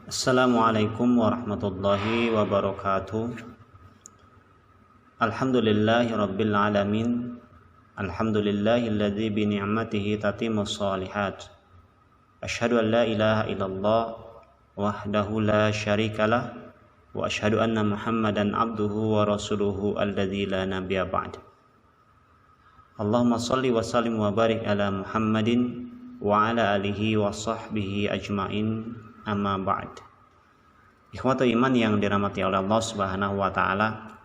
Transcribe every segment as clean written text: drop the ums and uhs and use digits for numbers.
Assalamualaikum warahmatullahi wabarakatuh. Alhamdulillahi rabbil alamin. Alhamdulillahilladzi bi ni'matihi tatimmus shalihat. Asyhadu an la ilaha illallah wahdahu la syarikalah wa asyhadu anna Muhammadan abduhu wa rasuluhu alladzi la nabiyya ba'd. Allahumma shalli wa sallim wa barik ala Muhammadin wa ala alihi wa sahbihi ajmain. Amma ba'd. Ikhwatul iman yang dirahmati oleh Allah Subhanahu wa taala.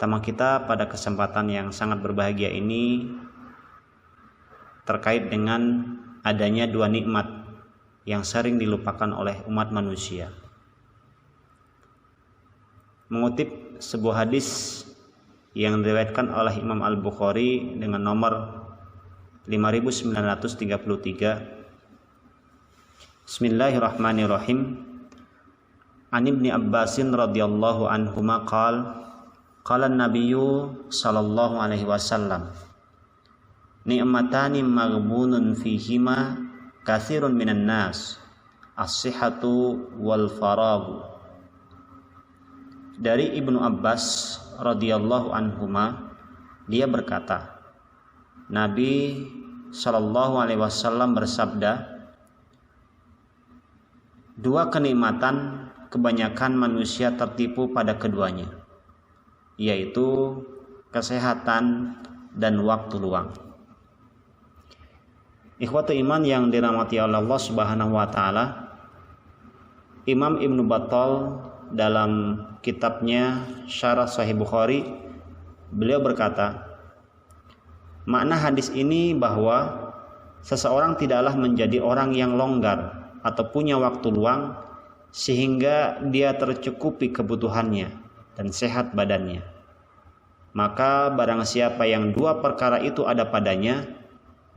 Tema kita pada kesempatan yang sangat berbahagia ini terkait dengan adanya dua nikmat yang sering dilupakan oleh umat manusia. Mengutip sebuah hadis yang diriwayatkan oleh Imam Al-Bukhari dengan nomor 5933. Bismillahirrahmanirrahim. An Ibni Abbasin radhiyallahu anhuma qala an-nabiyyu sallallahu alaihi wasallam ni'matani maghbunun fihima katsirun minan nas as-sihhatu wal faraghu. Dari Ibnu Abbas radhiyallahu anhuma, dia berkata, Nabi sallallahu alaihi wasallam bersabda, dua kenikmatan kebanyakan manusia tertipu pada keduanya, yaitu kesehatan dan waktu luang. Ikhwatu iman yang dirahmati oleh Allah Subhanahu wa taala, Imam Ibnu Battal dalam kitabnya Syarah Sahih Bukhari, beliau berkata, makna hadis ini bahwa seseorang tidaklah menjadi orang yang longgar atau punya waktu luang sehingga dia tercukupi kebutuhannya dan sehat badannya. Maka barang siapa yang dua perkara itu ada padanya,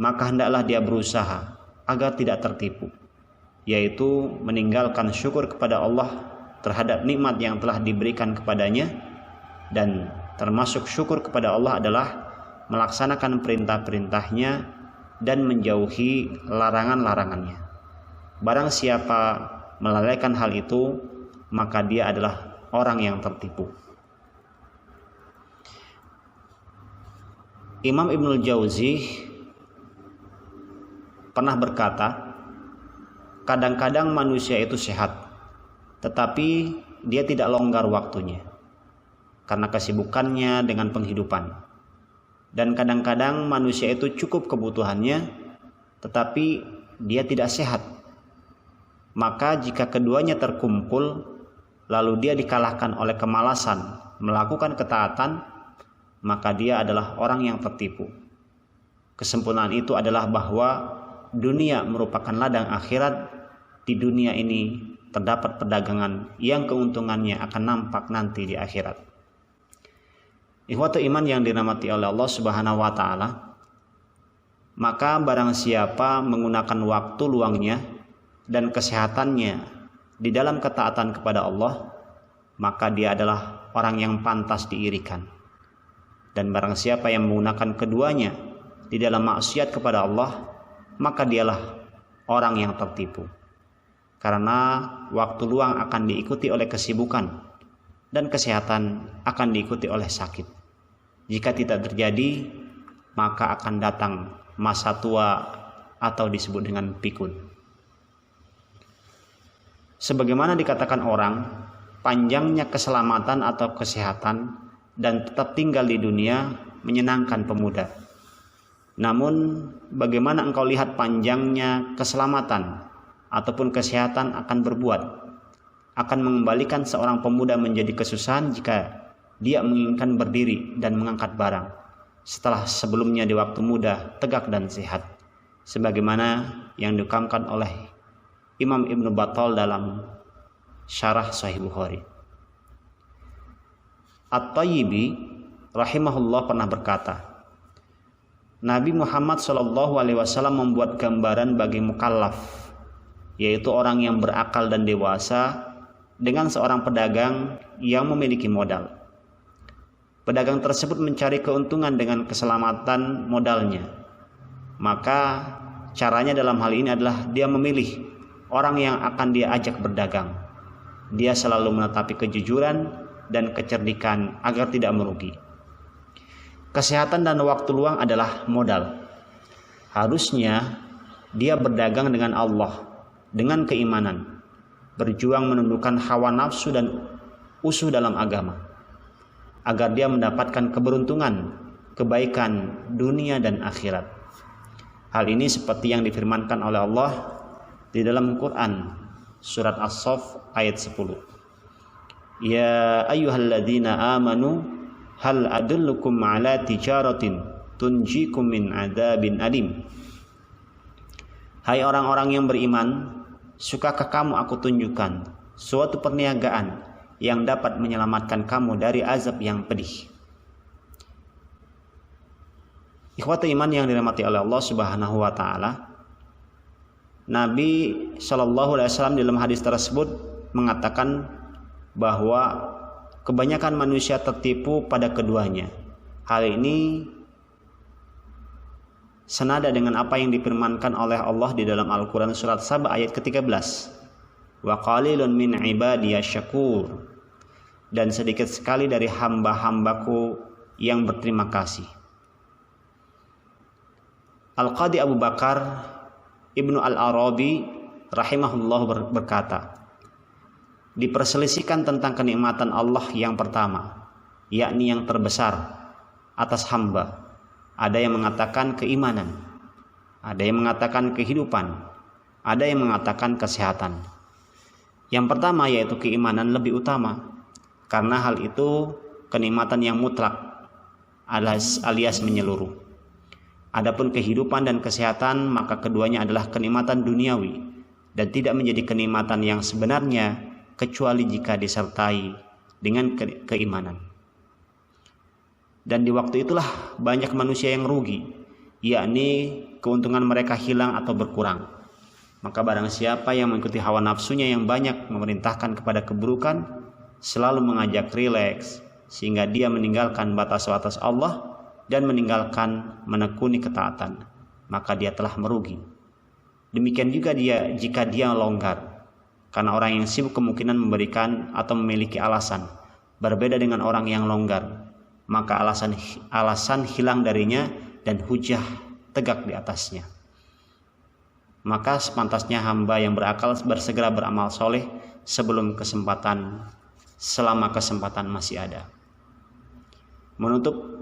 maka hendaklah dia berusaha agar tidak tertipu, yaitu meninggalkan syukur kepada Allah terhadap nikmat yang telah diberikan kepadanya, dan termasuk syukur kepada Allah adalah melaksanakan perintah-perintahnya dan menjauhi larangan-larangannya. Barang siapa melalaikan hal itu, maka dia adalah orang yang tertipu. Imam Ibnul Jauzi pernah berkata, kadang-kadang manusia itu sehat, tetapi dia tidak longgar waktunya karena kesibukannya dengan penghidupan. Dan kadang-kadang manusia itu cukup kebutuhannya, tetapi dia tidak sehat. Maka jika keduanya terkumpul, lalu dia dikalahkan oleh kemalasan melakukan ketaatan, maka dia adalah orang yang tertipu. Kesempurnaan itu adalah bahwa dunia merupakan ladang akhirat. Di dunia ini terdapat perdagangan yang keuntungannya akan nampak nanti di akhirat. Ikhwatu iman yang dirahmati oleh Allah Subhanahu wa taala, maka barang siapa menggunakan waktu luangnya dan kesehatannya di dalam ketaatan kepada Allah, maka dia adalah orang yang pantas diirikan. Dan barang siapa yang menggunakan keduanya di dalam maksiat kepada Allah, maka dialah orang yang tertipu. Karena waktu luang akan diikuti oleh kesibukan dan kesehatan akan diikuti oleh sakit. Jika tidak terjadi, maka akan datang masa tua atau disebut dengan pikun. Sebagaimana dikatakan orang, panjangnya keselamatan atau kesehatan dan tetap tinggal di dunia menyenangkan pemuda. Namun, bagaimana engkau lihat panjangnya keselamatan ataupun kesehatan akan berbuat, akan mengembalikan seorang pemuda menjadi kesusahan jika dia menginginkan berdiri dan mengangkat barang setelah sebelumnya di waktu muda tegak dan sehat, sebagaimana yang diungkapkan oleh Imam Ibnu Battal dalam Syarah Sahih Bukhari. At-Tayyibi rahimahullah pernah berkata, Nabi Muhammad SAW membuat gambaran bagi mukallaf, yaitu orang yang berakal dan dewasa, dengan seorang pedagang yang memiliki modal. Pedagang tersebut mencari keuntungan dengan keselamatan modalnya. Maka caranya dalam hal ini adalah dia memilih orang yang akan dia ajak berdagang. Dia selalu menetapi kejujuran dan kecerdikan agar tidak merugi. Kesehatan dan waktu luang adalah modal. Harusnya dia berdagang dengan Allah, dengan keimanan, berjuang menundukkan hawa nafsu dan usuh dalam agama, agar dia mendapatkan keberuntungan, kebaikan dunia dan akhirat. Hal ini seperti yang difirmankan oleh Allah di dalam Quran surat As-Saff ayat 10. Ya ayyuhalladzina amanu hal adullukum ala tijaratin tunjikum min adzabin alim. Hai orang-orang yang beriman, sukakah kamu aku tunjukkan suatu perniagaan yang dapat menyelamatkan kamu dari azab yang pedih? Ikhwata iman yang dirahmati oleh Allah Subhanahu wa taala, Nabi Shallallahu alaihi wasallam dalam hadis tersebut mengatakan bahwa kebanyakan manusia tertipu pada keduanya. Hal ini senada dengan apa yang difirmankan oleh Allah di dalam Al-Quran surat Saba ayat ke-13. Wa qalilun min ibadiyasy syakur. Dan sedikit sekali dari hamba-hambaku yang berterima kasih. Al-Qadi Abu Bakar Ibnu Al-Arabi rahimahullah berkata, diperselisihkan tentang kenikmatan Allah yang pertama, yakni yang terbesar atas hamba. Ada yang mengatakan keimanan, ada yang mengatakan kehidupan, ada yang mengatakan kesehatan. Yang pertama yaitu keimanan lebih utama, karena hal itu kenikmatan yang mutlak alias menyeluruh. Adapun kehidupan dan kesehatan, maka keduanya adalah kenikmatan duniawi dan tidak menjadi kenikmatan yang sebenarnya kecuali jika disertai dengan keimanan. Dan di waktu itulah banyak manusia yang rugi, yakni keuntungan mereka hilang atau berkurang. Maka barang siapa yang mengikuti hawa nafsunya yang banyak memerintahkan kepada keburukan, selalu mengajak rileks, sehingga dia meninggalkan batas-batas Allah dan meninggalkan menekuni ketaatan, maka dia telah merugi. Demikian juga jika dia longgar, karena orang yang sibuk kemungkinan memberikan atau memiliki alasan berbeda dengan orang yang longgar, maka alasan hilang darinya dan hujah tegak di atasnya. Maka sepantasnya hamba yang berakal bersegera beramal soleh selama kesempatan masih ada. Menutup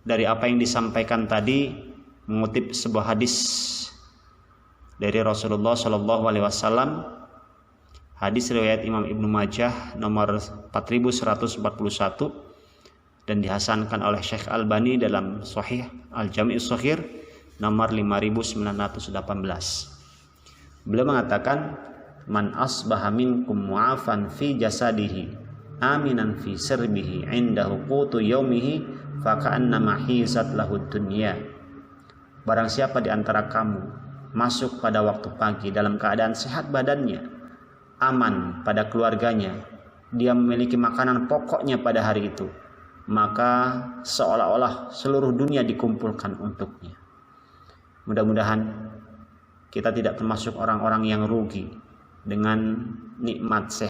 dari apa yang disampaikan tadi, mengutip sebuah hadis dari Rasulullah Shallallahu alaihi wasallam, hadis riwayat Imam Ibnu Majah nomor 4141 dan dihasankan oleh Syekh Albani dalam Sahih Al-Jami' Shaghir nomor 5918. Beliau mengatakan, man asbaha minkum mu'afan fi jasadihi aminan fi sirbihi indahu qutu yaumihi faka'annama hizat lahud dunya. Barang siapa di antara kamu masuk pada waktu pagi dalam keadaan sehat badannya, aman pada keluarganya, dia memiliki makanan pokoknya pada hari itu, maka seolah-olah seluruh dunia dikumpulkan untuknya. Mudah-mudahan kita tidak termasuk orang-orang yang rugi dengan nikmat sehat.